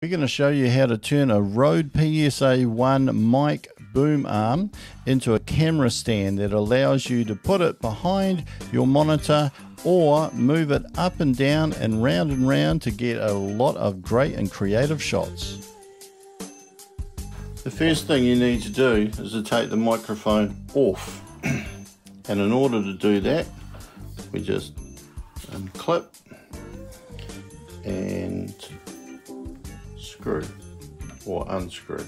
We're going to show you how to turn a Rode PSA1 mic boom arm into a camera stand that allows you to put it behind your monitor or move it up and down and round to get a lot of great and creative shots. The first thing you need to do is to take the microphone off, and in order to do that we just unclip and screw or unscrew.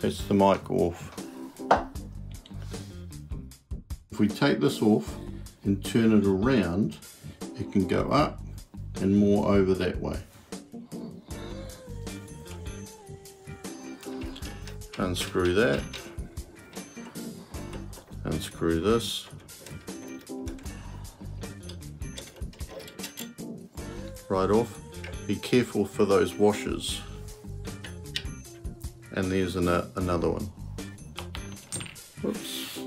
That's the mic off. If we take this off and turn it around, it can go up and more over that way. Unscrew that, unscrew this, right off. Be careful for those washers. And there's another one. Oops.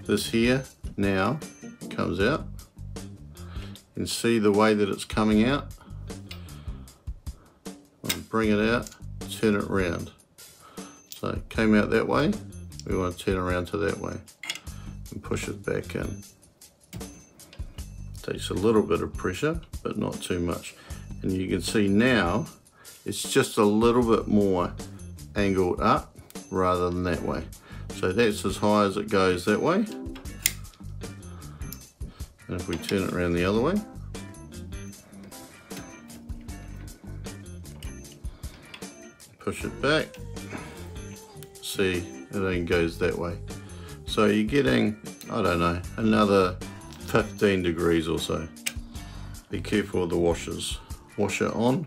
This here now comes out. You can see the way that it's coming out. I'll bring it out, turn it around. So it came out that way, we want to turn around to that way and push it back in. Takes a little bit of pressure, but not too much. And you can see now it's just a little bit more angled up rather than that way. So that's as high as it goes that way. And if we turn it around the other way, push it back, see it only goes that way. So you're getting, I don't know, another 15 degrees or so. Be careful of the washers. Washer on.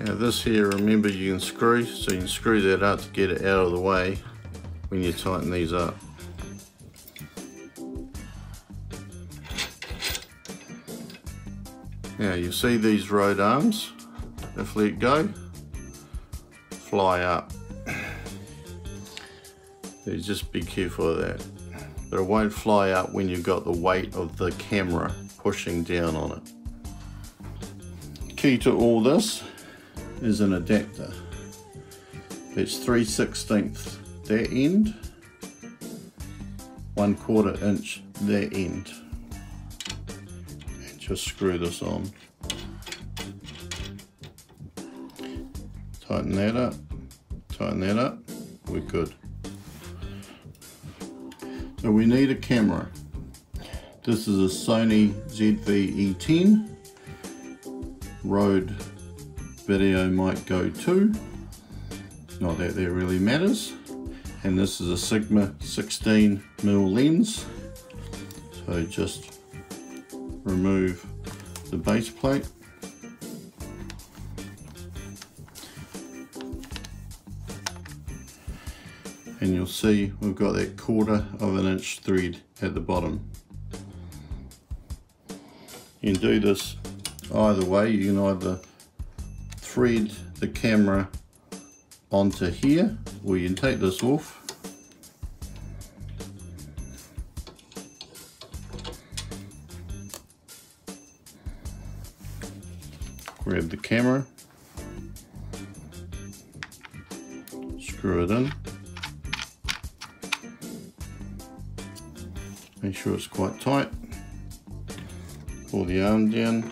Now this here, remember you can screw, so you can screw that up to get it out of the way when you tighten these up. Now you see these Rode arms, if let go, fly up. So just be careful of that. But it won't fly up when you've got the weight of the camera pushing down on it. Key to all this is an adapter. It's 3/16 that end, 1/4 inch that end. And just screw this on. Tighten that up, we're good. So we need a camera. This is a Sony ZV-E10 Rode Video Mic Go 2, not that that really matters, and this is a Sigma 16mm lens. So just remove the base plate, and you'll see we've got that 1/4 inch thread at the bottom. You can do this either way. You can either thread the camera onto here, or you can take this off, grab the camera, screw it in, make sure it's quite tight, pull the arm down.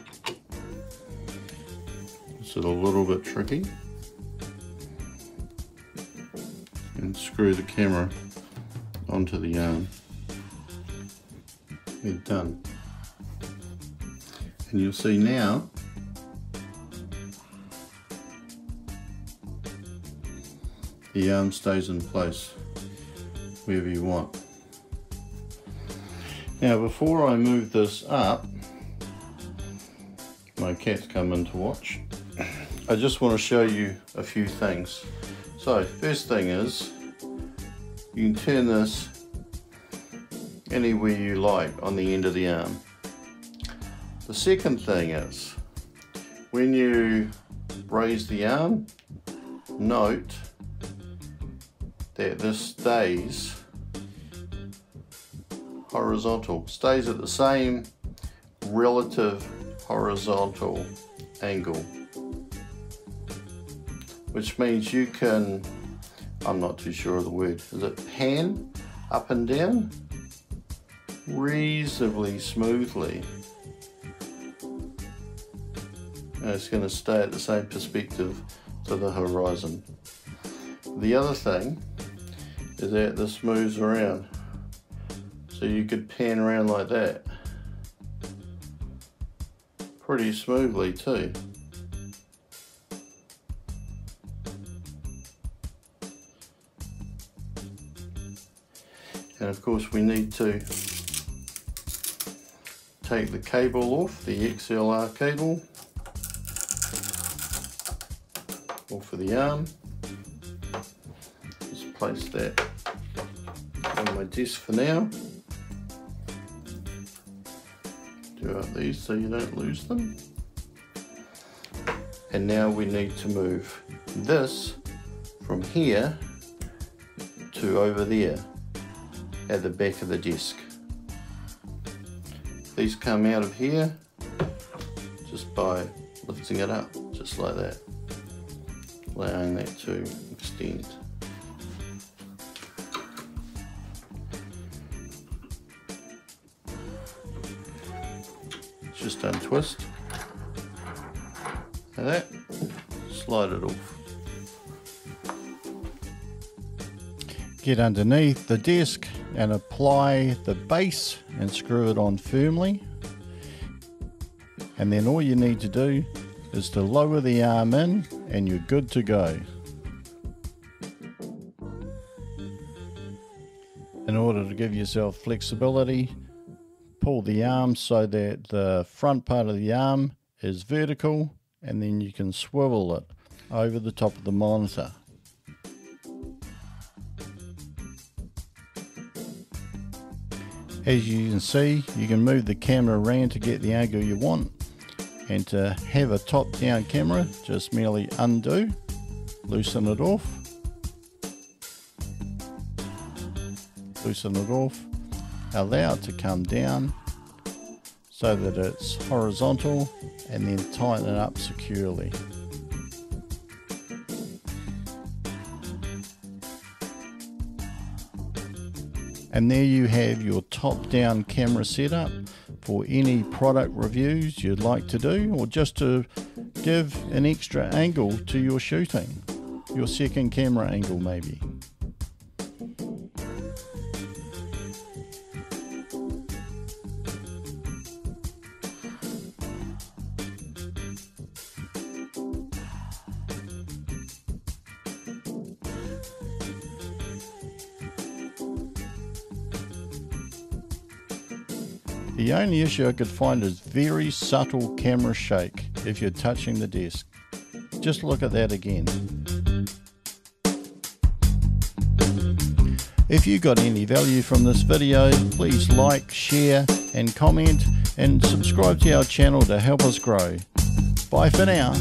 It's a little bit tricky, and screw the camera onto the arm. We're done. And you'll see now the arm stays in place wherever you want. Now before I move this up, My cat's come in to watch. I just want to show you a few things. So first thing is, you can turn this anywhere you like on the end of the arm. The second thing is, when you raise the arm, note that this stays horizontal, stays at the same relative horizontal angle, which means you can, I'm not too sure of the word, is it pan up and down reasonably smoothly, and it's going to stay at the same perspective to the horizon. The other thing is that this moves around, so you could pan around like that pretty smoothly too. And of course we need to take the cable off, the XLR cable off of the arm. Just place that on my desk for now. Do up these so you don't lose them. And now we need to move this from here to over there at the back of the desk. These come out of here just by lifting it up, just like that, allowing that to extend. Just untwist like that, slide it off. Get underneath the desk and apply the base and screw it on firmly, and then all you need to do is to lower the arm in and you're good to go. In order to give yourself flexibility, pull the arm so that the front part of the arm is vertical, and then you can swivel it over the top of the monitor. As you can see, you can move the camera around to get the angle you want, and to have a top-down camera, just merely undo, loosen it off, allow it to come down so that it's horizontal, and then tighten it up securely. And there you have your top-down camera setup for any product reviews you'd like to do, or just to give an extra angle to your shooting, your second camera angle maybe. The only issue I could find is very subtle camera shake if you're touching the desk. Just look at that again. If you got any value from this video, please like, share and comment, and subscribe to our channel to help us grow. Bye for now.